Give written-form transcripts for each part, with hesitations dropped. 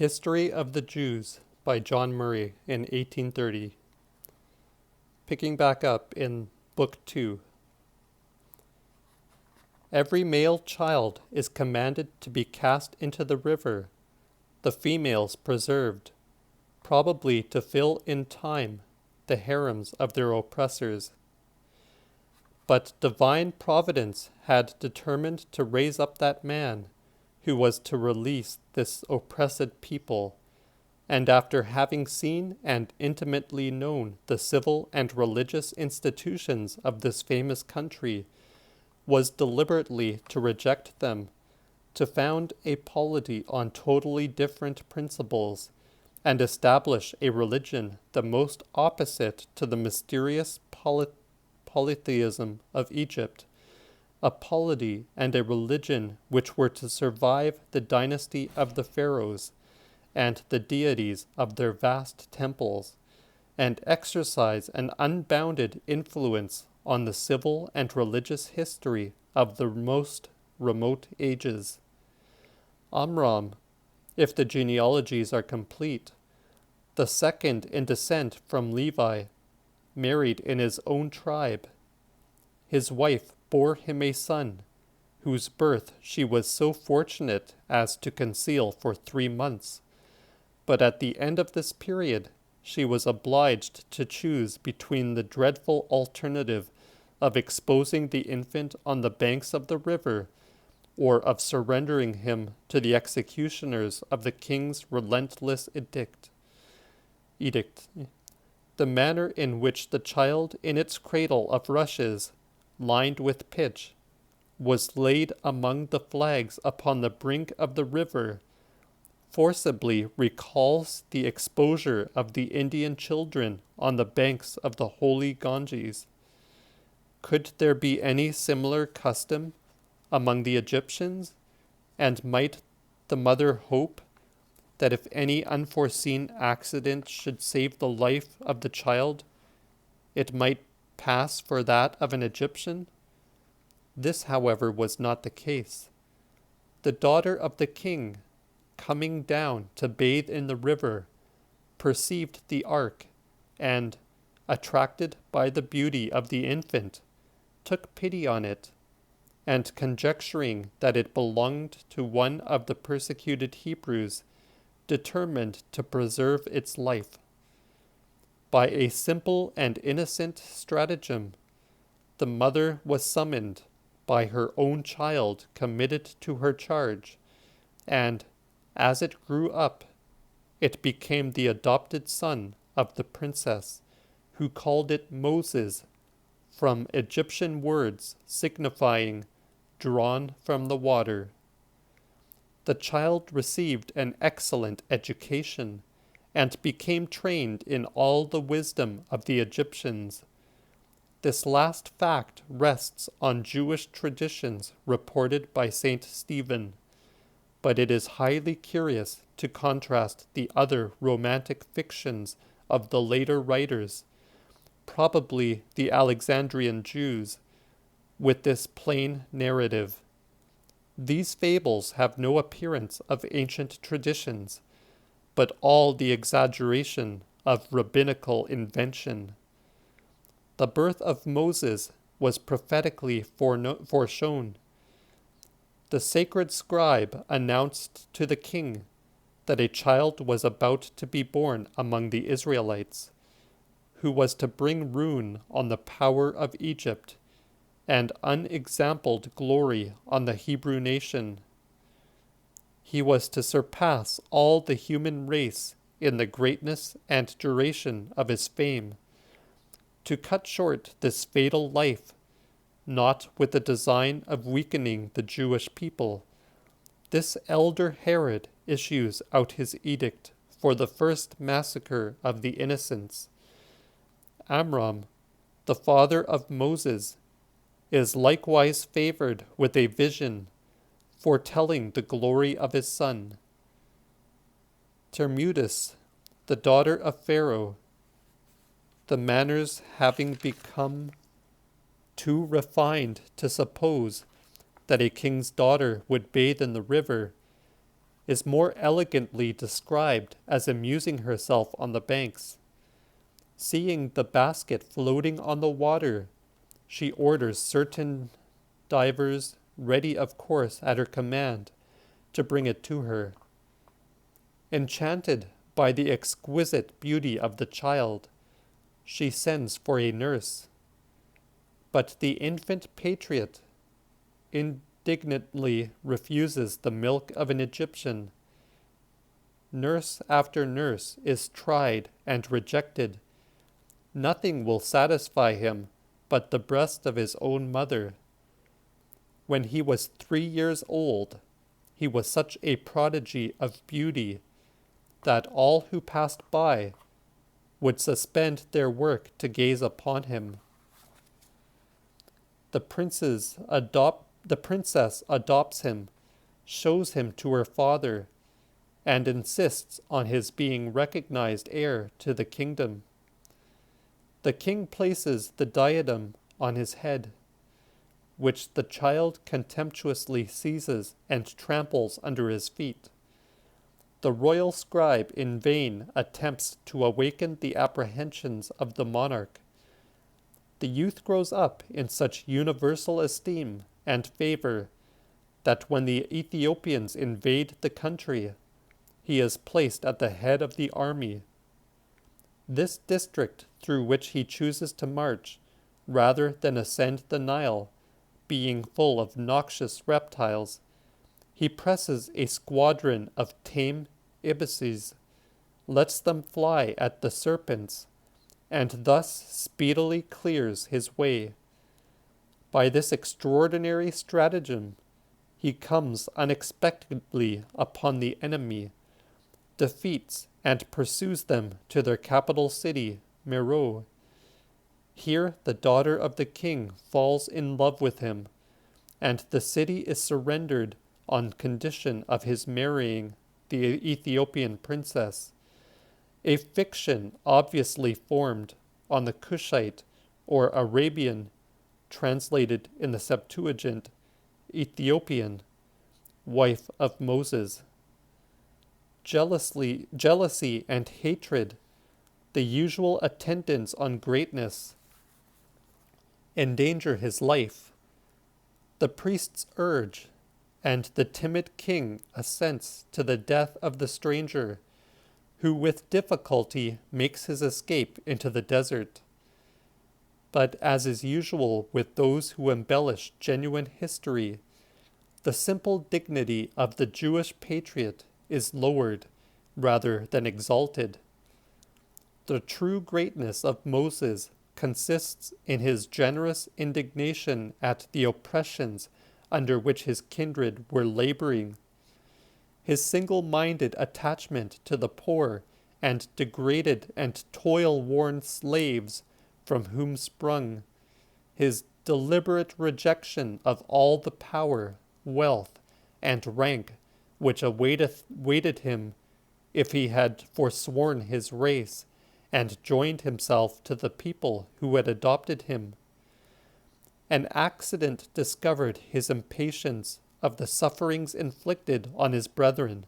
History of the Jews by John Murray in 1830. Picking back up in Book 2. Every male child is commanded to be cast into the river, the females preserved, probably to fill in time the harems of their oppressors. But divine providence had determined to raise up that man who was to release this oppressed people, and after having seen and intimately known the civil and religious institutions of this famous country, was deliberately to reject them, to found a polity on totally different principles, and establish a religion the most opposite to the mysterious polytheism of Egypt, a polity and a religion which were to survive the dynasty of the pharaohs and the deities of their vast temples, and exercise an unbounded influence on the civil and religious history of the most remote ages. Amram, if the genealogies are complete, the second in descent from Levi, married in his own tribe. His wife bore him a son, whose birth she was so fortunate as to conceal for 3 months. But at the end of this period, she was obliged to choose between the dreadful alternative of exposing the infant on the banks of the river, or of surrendering him to the executioners of the king's relentless edict. The manner in which the child in its cradle of rushes, lined with pitch, was laid among the flags upon the brink of the river, forcibly recalls the exposure of the Indian children on the banks of the holy Ganges. Could there be any similar custom among the Egyptians? And might the mother hope that if any unforeseen accident should save the life of the child, it might pass for that of an Egyptian? This, however, was not the case. The daughter of the king, coming down to bathe in the river, perceived the ark, and, attracted by the beauty of the infant, took pity on it, and conjecturing that it belonged to one of the persecuted Hebrews, determined to preserve its life. By a simple and innocent stratagem, the mother was summoned by her own child committed to her charge, and, as it grew up, it became the adopted son of the princess, who called it Moses, from Egyptian words signifying drawn from the water. The child received an excellent education, and became trained in all the wisdom of the Egyptians. This last fact rests on Jewish traditions reported by Saint Stephen, but it is highly curious to contrast the other romantic fictions of the later writers, probably the Alexandrian Jews, with this plain narrative. These fables have no appearance of ancient traditions, but all the exaggeration of rabbinical invention. The birth of Moses was prophetically foreshown. The sacred scribe announced to the king that a child was about to be born among the Israelites, who was to bring ruin on the power of Egypt and unexampled glory on the Hebrew nation. He was to surpass all the human race in the greatness and duration of his fame, to cut short this fatal life, not with the design of weakening the Jewish people. This elder Herod issues out his edict for the first massacre of the innocents. Amram, the father of Moses, is likewise favored with a vision foretelling the glory of his son. Termutus, the daughter of Pharaoh, the manners having become too refined to suppose that a king's daughter would bathe in the river, is more elegantly described as amusing herself on the banks. Seeing the basket floating on the water, she orders certain divers, ready of course at her command, to bring it to her. Enchanted by the exquisite beauty of the child, she sends for a nurse. But the infant patriot indignantly refuses the milk of an Egyptian. Nurse after nurse is tried and rejected. Nothing will satisfy him but the breast of his own mother. When he was 3 years old, he was such a prodigy of beauty that all who passed by would suspend their work to gaze upon him. The princess adopts him, shows him to her father, and insists on his being recognized heir to the kingdom. The king places the diadem on his head, which the child contemptuously seizes and tramples under his feet. The royal scribe in vain attempts to awaken the apprehensions of the monarch. The youth grows up in such universal esteem and favor that when the Ethiopians invade the country, he is placed at the head of the army. This district through which he chooses to march, rather than ascend the Nile, being full of noxious reptiles, he presses a squadron of tame ibises, lets them fly at the serpents, and thus speedily clears his way. By this extraordinary stratagem, he comes unexpectedly upon the enemy, defeats and pursues them to their capital city, Meroe. Here the daughter of the king falls in love with him, and the city is surrendered on condition of his marrying the Ethiopian princess, a fiction obviously formed on the Cushite or Arabian, translated in the Septuagint, Ethiopian, wife of Moses. Jealousy and hatred, the usual attendants on greatness, endanger his life. The priests urge, and the timid king assents to the death of the stranger, who with difficulty makes his escape into the desert. But as is usual with those who embellish genuine history, the simple dignity of the Jewish patriot is lowered rather than exalted. The true greatness of Moses consists in his generous indignation at the oppressions under which his kindred were laboring, his single-minded attachment to the poor and degraded and toil-worn slaves from whom sprung, his deliberate rejection of all the power, wealth, and rank which awaited him if he had forsworn his race and joined himself to the people who had adopted him. An accident discovered his impatience of the sufferings inflicted on his brethren.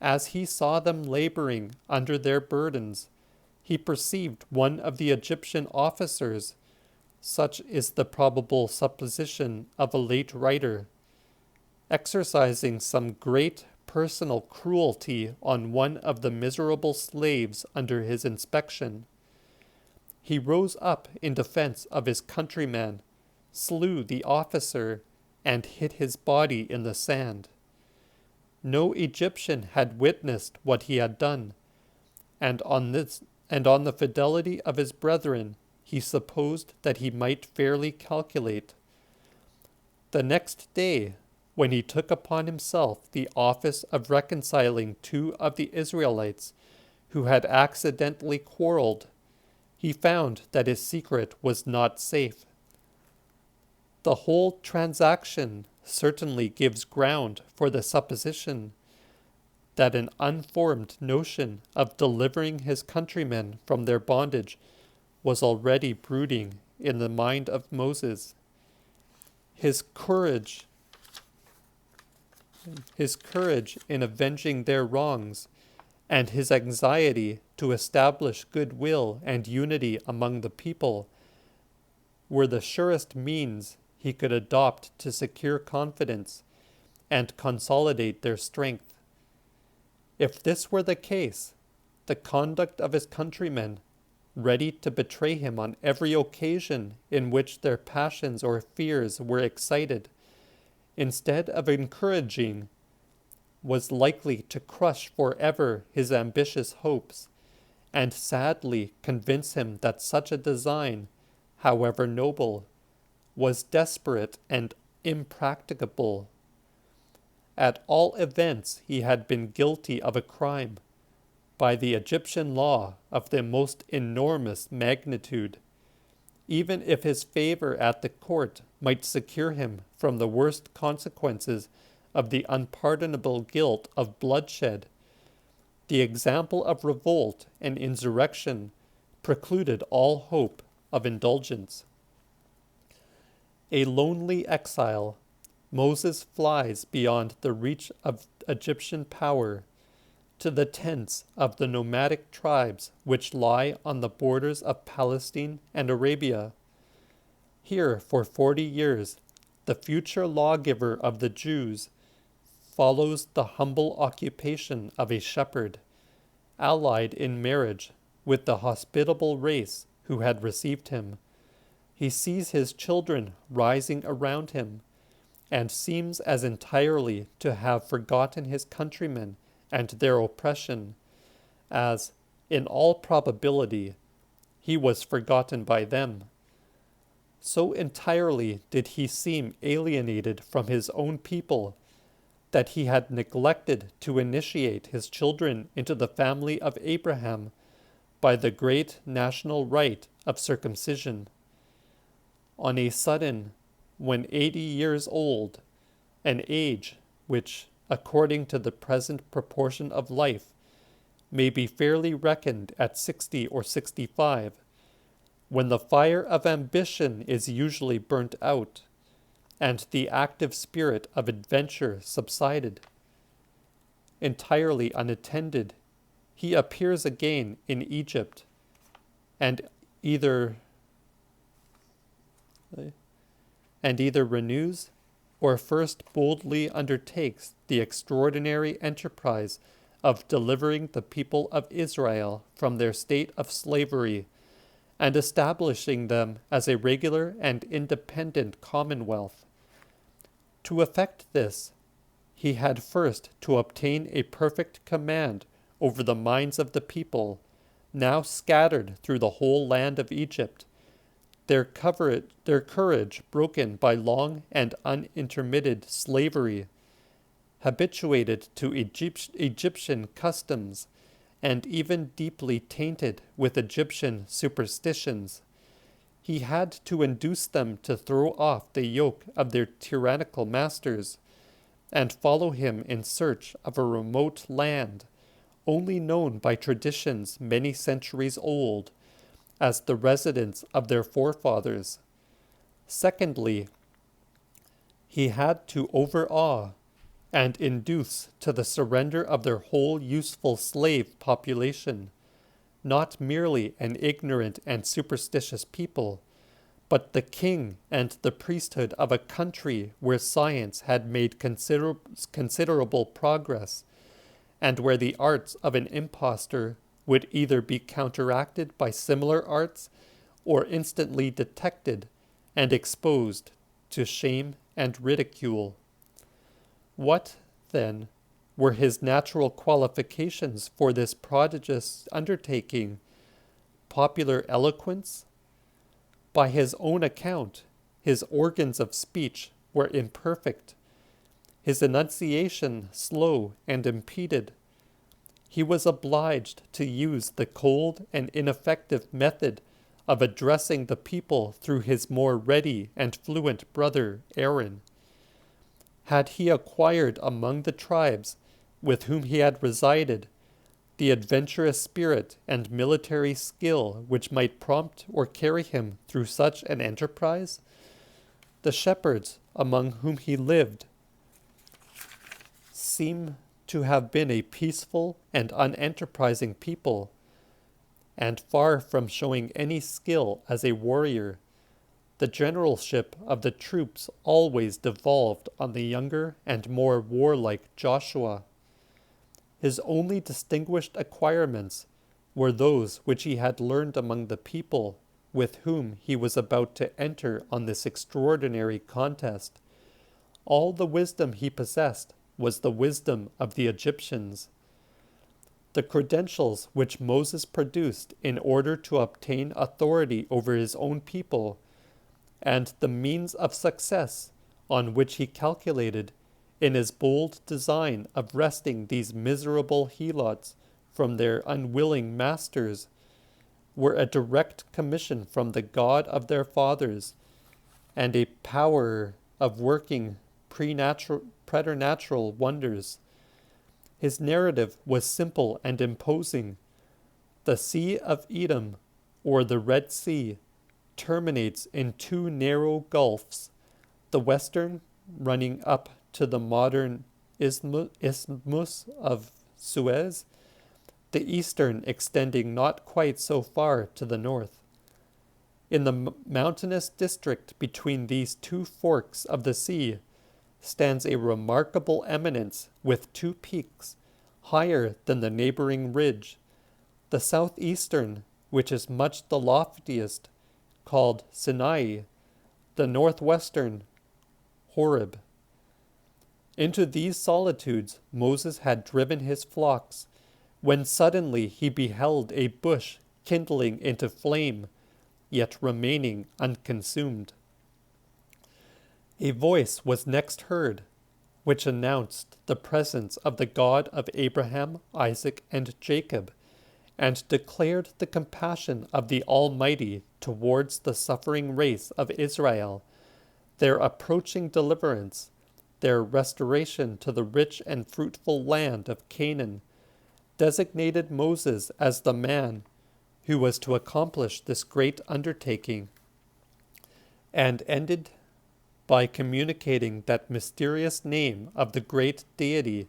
As he saw them laboring under their burdens, he perceived one of the Egyptian officers, such is the probable supposition of a late writer, exercising some great personal cruelty on one of the miserable slaves under his inspection. He rose up in defense of his countryman, slew the officer, and hid his body in the sand. No Egyptian had witnessed what he had done, and on the fidelity of his brethren he supposed that he might fairly calculate. The next day, when he took upon himself the office of reconciling 2 of the Israelites who had accidentally quarreled, he found that his secret was not safe. The whole transaction certainly gives ground for the supposition that an unformed notion of delivering his countrymen from their bondage was already brooding in the mind of Moses. His courage his courage in avenging their wrongs, and his anxiety to establish goodwill and unity among the people were the surest means he could adopt to secure confidence and consolidate their strength. If this were the case, the conduct of his countrymen, ready to betray him on every occasion in which their passions or fears were excited, instead of encouraging, was likely to crush forever his ambitious hopes, and sadly convince him that such a design, however noble, was desperate and impracticable. At all events, he had been guilty of a crime, by the Egyptian law, of the most enormous magnitude. Even if his favor at the court might secure him from the worst consequences of the unpardonable guilt of bloodshed, the example of revolt and insurrection precluded all hope of indulgence. A lonely exile, Moses flies beyond the reach of Egyptian power to the tents of the nomadic tribes which lie on the borders of Palestine and Arabia. Here, for 40 years, the future lawgiver of the Jews follows the humble occupation of a shepherd, allied in marriage with the hospitable race who had received him. He sees his children rising around him, and seems as entirely to have forgotten his countrymen and their oppression, as, in all probability, he was forgotten by them. So entirely did he seem alienated from his own people, that he had neglected to initiate his children into the family of Abraham by the great national rite of circumcision. On a sudden, when 80 years old, an age which, according to the present proportion of life, may be fairly reckoned at 60 or 65, when the fire of ambition is usually burnt out, and the active spirit of adventure subsided, entirely unattended, he appears again in Egypt, and either renews or first boldly undertakes the extraordinary enterprise of delivering the people of Israel from their state of slavery, and establishing them as a regular and independent commonwealth. To effect this, he had first to obtain a perfect command over the minds of the people, now scattered through the whole land of Egypt, their courage broken by long and unintermitted slavery, habituated to Egyptian customs, and even deeply tainted with Egyptian superstitions. He had to induce them to throw off the yoke of their tyrannical masters, and follow him in search of a remote land, only known by traditions many centuries old, as the residence of their forefathers. Secondly, he had to overawe and induce to the surrender of their whole useful slave population, not merely an ignorant and superstitious people, but the king and the priesthood of a country where science had made considerable progress, and where the arts of an impostor would either be counteracted by similar arts, or instantly detected and exposed to shame and ridicule. What, then, were his natural qualifications for this prodigious undertaking? Popular eloquence? By his own account, his organs of speech were imperfect, his enunciation slow and impeded. He was obliged to use the cold and ineffective method of addressing the people through his more ready and fluent brother Aaron. Had he acquired among the tribes with whom he had resided the adventurous spirit and military skill which might prompt or carry him through such an enterprise? The shepherds among whom he lived seem to have been a peaceful and unenterprising people, and far from showing any skill as a warrior, the generalship of the troops always devolved on the younger and more warlike Joshua. His only distinguished acquirements were those which he had learned among the people with whom he was about to enter on this extraordinary contest. All the wisdom he possessed was the wisdom of the Egyptians. The credentials which Moses produced in order to obtain authority over his own people, and the means of success on which he calculated in his bold design of wresting these miserable helots from their unwilling masters, were a direct commission from the God of their fathers, and a power of working preternatural wonders. His narrative was simple and imposing. The Sea of Edom, or the Red Sea, terminates in two narrow gulfs, the western running up to the modern Isthmus of Suez, the eastern extending not quite so far to the north. In the mountainous district between these two forks of the sea stands a remarkable eminence with two peaks, higher than the neighboring ridge, the southeastern, which is much the loftiest, called Sinai, the northwestern, Horeb. Into these solitudes Moses had driven his flocks, when suddenly he beheld a bush kindling into flame, yet remaining unconsumed. A voice was next heard, which announced the presence of the God of Abraham, Isaac, and Jacob, and declared the compassion of the Almighty towards the suffering race of Israel, their approaching deliverance, their restoration to the rich and fruitful land of Canaan, designated Moses as the man who was to accomplish this great undertaking, and ended by communicating that mysterious name of the great deity,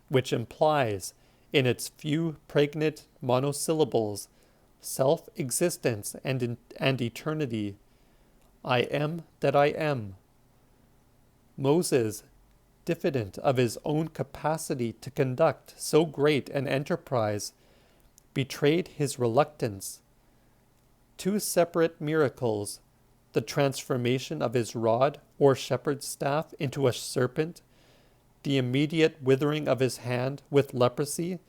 which implies, in its few pregnant monosyllables, self-existence and eternity. I am that I am. Moses, diffident of his own capacity to conduct so great an enterprise, betrayed his reluctance. Two separate miracles, the transformation of his rod or shepherd's staff into a serpent, the immediate withering of his hand with leprosy,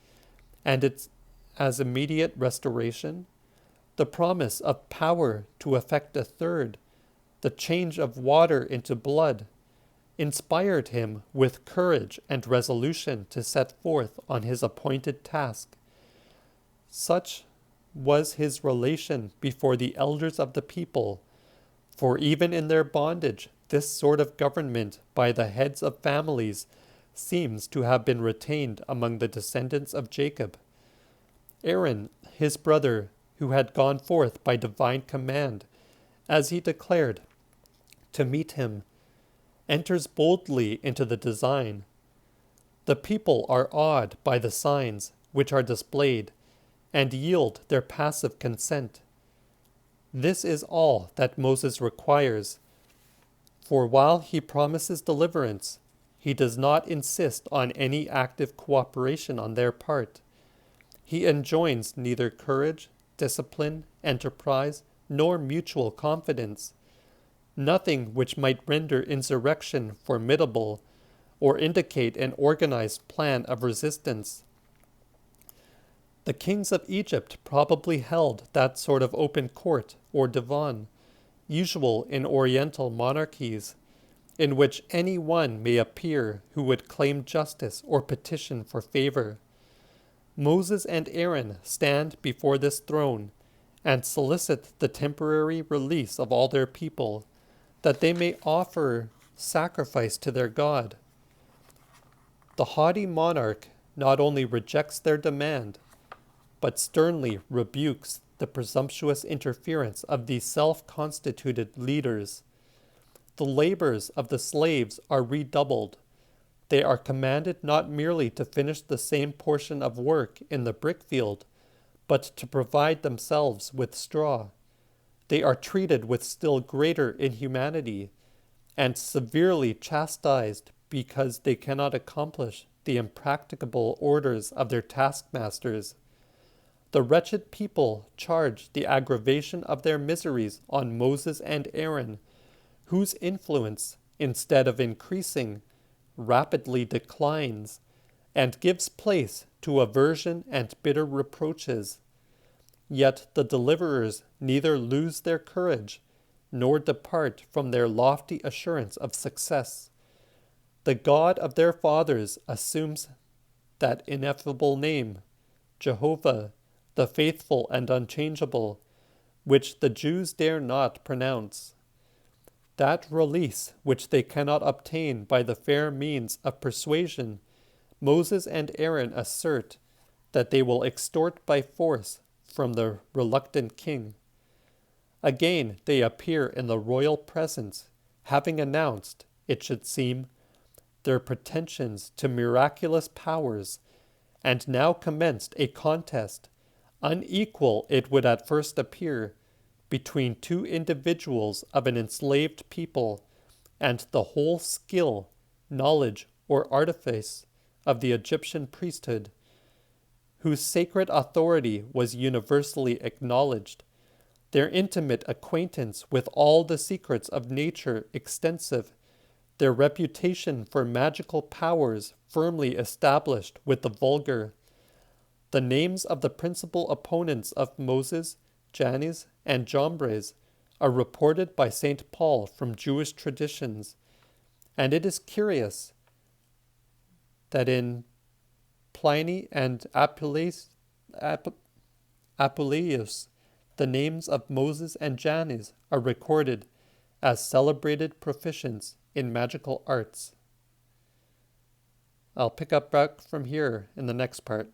and its as immediate restoration, the promise of power to effect a third, the change of water into blood, inspired him with courage and resolution to set forth on his appointed task. Such was his relation before the elders of the people, for even in their bondage, this sort of government by the heads of families seems to have been retained among the descendants of Jacob. Aaron, his brother, who had gone forth by divine command, as he declared, to meet him, enters boldly into the design. The people are awed by the signs which are displayed, and yield their passive consent. This is all that Moses requires, for while he promises deliverance, he does not insist on any active cooperation on their part. He enjoins neither courage, discipline, enterprise, nor mutual confidence. Nothing which might render insurrection formidable or indicate an organized plan of resistance. The kings of Egypt probably held that sort of open court or divan, usual in Oriental monarchies, in which any one may appear who would claim justice or petition for favor. Moses and Aaron stand before this throne and solicit the temporary release of all their people, that they may offer sacrifice to their God. The haughty monarch not only rejects their demand, but sternly rebukes the presumptuous interference of these self-constituted leaders. The labors of the slaves are redoubled. They are commanded not merely to finish the same portion of work in the brick field, but to provide themselves with straw. They are treated with still greater inhumanity, and severely chastised because they cannot accomplish the impracticable orders of their taskmasters. The wretched people charge the aggravation of their miseries on Moses and Aaron, whose influence, instead of increasing, rapidly declines, and gives place to aversion and bitter reproaches. Yet the deliverers neither lose their courage, nor depart from their lofty assurance of success. The God of their fathers assumes that ineffable name, Jehovah, the faithful and unchangeable, which the Jews dare not pronounce. That release which they cannot obtain by the fair means of persuasion, Moses and Aaron assert that they will extort by force from the reluctant king. Again they appear in the royal presence, having announced, it should seem, their pretensions to miraculous powers, and now commenced a contest, unequal it would at first appear, between two individuals of an enslaved people, and the whole skill, knowledge, or artifice of the Egyptian priesthood, whose sacred authority was universally acknowledged, their intimate acquaintance with all the secrets of nature extensive, their reputation for magical powers firmly established with the vulgar. The names of the principal opponents of Moses, Jannes, and Jambres are reported by St. Paul from Jewish traditions, and it is curious that in Pliny and Apuleius, the names of Moses and Jannes are recorded as celebrated proficients in magical arts. I'll pick up back from here in the next part.